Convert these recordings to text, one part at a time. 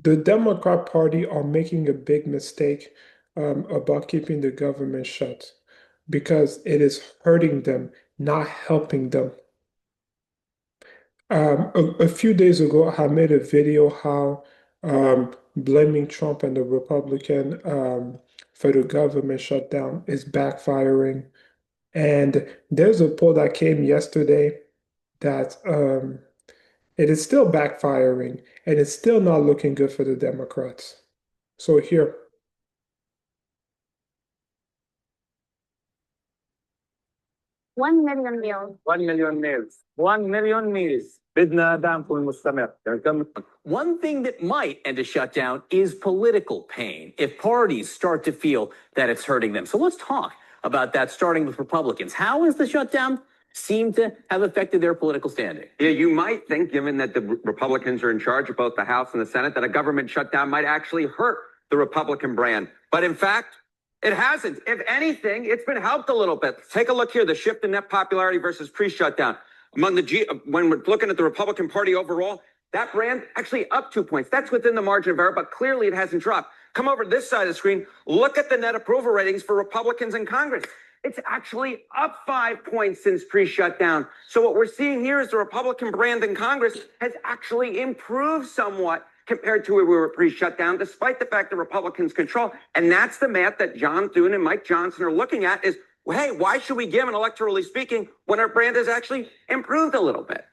the Democrat Party are making a big mistake about keeping the government shut because it is hurting them, not helping them. A few days ago, I made a video how blaming Trump and the Republican for the government shutdown is backfiring. And there's a poll that came yesterday that it is still backfiring and it's still not looking good for the Democrats. So here, 1 million meals. 1 million meals. 1 million meals. بدنا دعمكم المستمر. One thing that might end a shutdown is political pain if parties start to feel that it's hurting them. So let's talk about that, starting with Republicans. How has the shutdown seemed to have affected their political standing? Yeah, you might think, given that the Republicans are in charge of both the House and the Senate, that a government shutdown might actually hurt the Republican brand. But in fact, it hasn't. If anything, it's been helped a little bit. Take a look here, the shift in net popularity versus pre-shutdown. When we're looking at the Republican Party overall, that brand actually up 2 points. That's within the margin of error, but clearly it hasn't dropped. Come over to this side of the screen. Look at the net approval ratings for Republicans in Congress. It's actually up 5 points since pre-shutdown. So what we're seeing here is the Republican brand in Congress has actually improved somewhat compared to where we were pre-shutdown, despite the fact that Republicans control. And that's the math that John Thune and Mike Johnson are looking at is, well, hey, why should we give, and electorally speaking, when our brand has actually improved a little bit?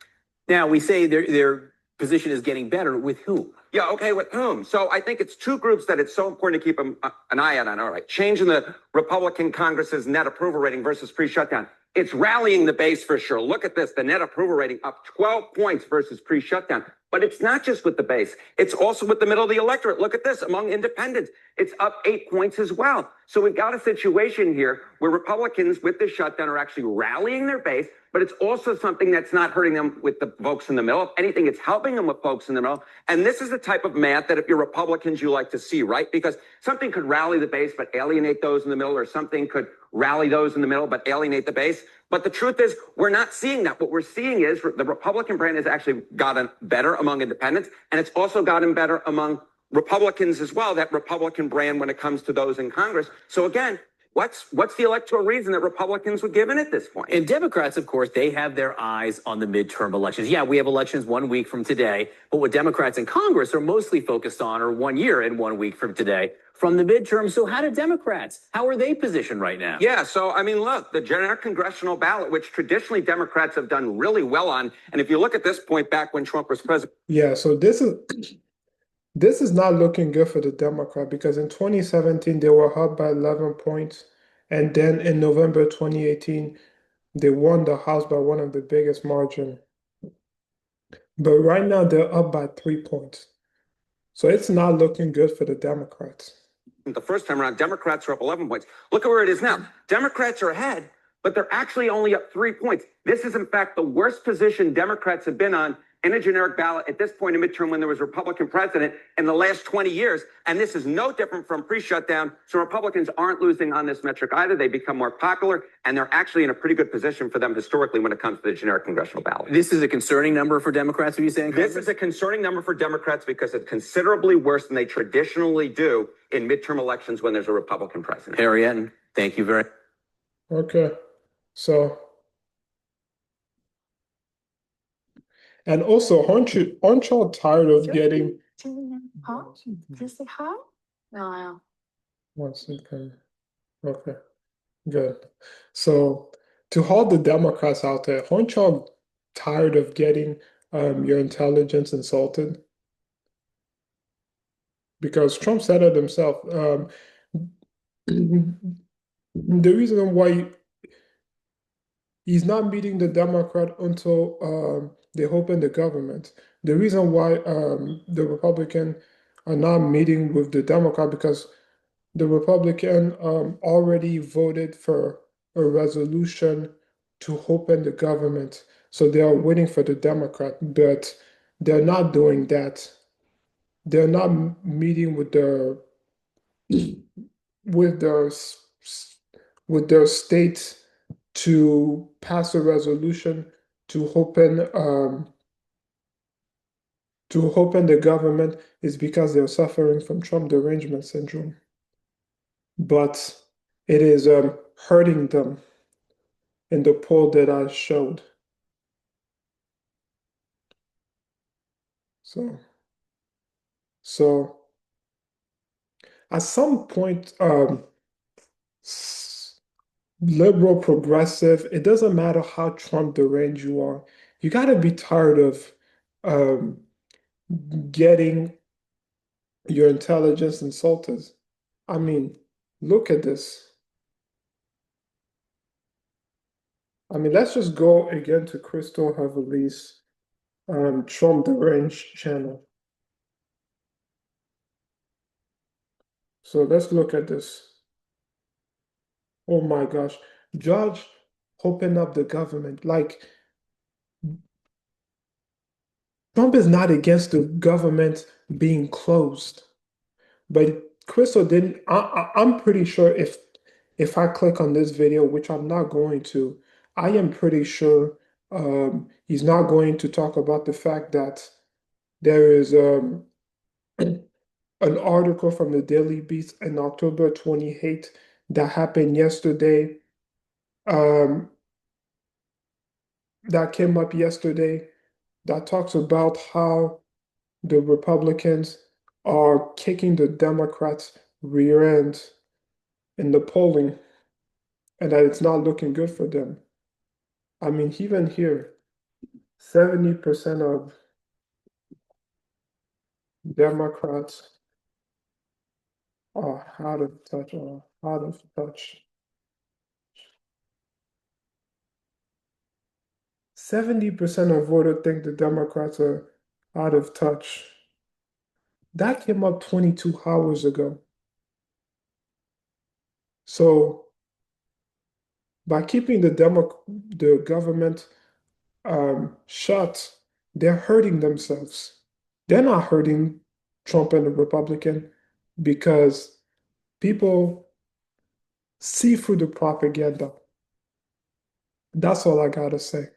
Now, we say their position is getting better. With whom? Yeah, okay, with whom? So I think it's two groups that it's so important to keep an eye on. All right, change in the Republican Congress's net approval rating versus pre-shutdown. It's rallying the base for sure. Look at this, the net approval rating up 12 points versus pre-shutdown. But it's not just with the base. It's also with the middle of the electorate. Look at this, among independents, it's up 8 points as well. So we've got a situation here where Republicans with the shutdown are actually rallying their base, but it's also something that's not hurting them with the folks in the middle. If anything, it's helping them with folks in the middle. And this is the type of math that if you're Republicans, you like to see, right? Because something could rally the base, but alienate those in the middle, or something could rally those in the middle, but alienate the base. But the truth is, we're not seeing that. What we're seeing is the Republican brand has actually gotten better among independents, and it's also gotten better among Republicans as well, that Republican brand when it comes to those in Congress. So again, what's the electoral reason that Republicans would give in at this point? And Democrats, of course, they have their eyes on the midterm elections. Yeah, we have elections 1 week from today, but what Democrats in Congress are mostly focused on are 1 year and 1 week from today from the midterm. So how how are they positioned right now? Yeah, so I mean, look, the generic congressional ballot, which traditionally Democrats have done really well on. And if you look at this point back when Trump was president. yeah, so this is not looking good for the Democrat because in 2017 they were up by 11 points, and then in November 2018 they won the House by one of the biggest margin. But right now they're up by 3 points. So it's not looking good for the Democrats. The first time around, Democrats are up 11 points. Look at where it is now. Democrats are ahead, but they're actually only up 3 points. This is, in fact, the worst position Democrats have been on in a generic ballot at this point in midterm when there was a Republican president in the last 20 years. And this is no different from pre-shutdown. So Republicans aren't losing on this metric either. They become more popular, and they're actually in a pretty good position for them historically when it comes to the generic congressional ballot. This is a concerning number for Democrats, are you saying? This is a concerning number for Democrats because it's considerably worse than they traditionally do in midterm elections when there's a Republican president. Harry Etten, thank you very much. Okay. So, and also, aren't y'all tired of getting Huh? Did you say hi? No. one second? Okay, good. So, to all the Democrats out there, aren't y'all tired of getting your intelligence insulted? Because Trump said it himself. The reason why he's not meeting the Democrat until they open the government. The reason why the Republican are not meeting with the Democrat because the Republican already voted for a resolution to open the government. So they are waiting for the Democrat, but they're not doing that. They're not meeting with their states to pass a resolution to open to open the government is because they're suffering from Trump derangement syndrome. But it is hurting them in the poll that I showed. So at some point, liberal, progressive, it doesn't matter how Trump deranged you are. You got to be tired of um, getting your intelligence insulted. I mean, look at this. I mean, let's just go again to Crystal Haveli's Trump deranged channel. So let's look at this. Oh my gosh. Judge, open up the government. Like, Trump is not against the government being closed. But Crystal didn't. I'm pretty sure if I click on this video, which I'm not going to, I am pretty sure he's not going to talk about the fact that there is an article from the Daily Beast in October 28 that happened yesterday. That came up yesterday that talks about how the Republicans are kicking the Democrats' rear end in the polling and that it's not looking good for them. I mean, even here, 70% of Democrats are out of touch or out of touch. 70% of voters think the Democrats are out of touch. That came up 22 hours ago. So by keeping the government shut, they're hurting themselves. They're not hurting Trump and the Republican because people see through the propaganda. That's all I gotta say.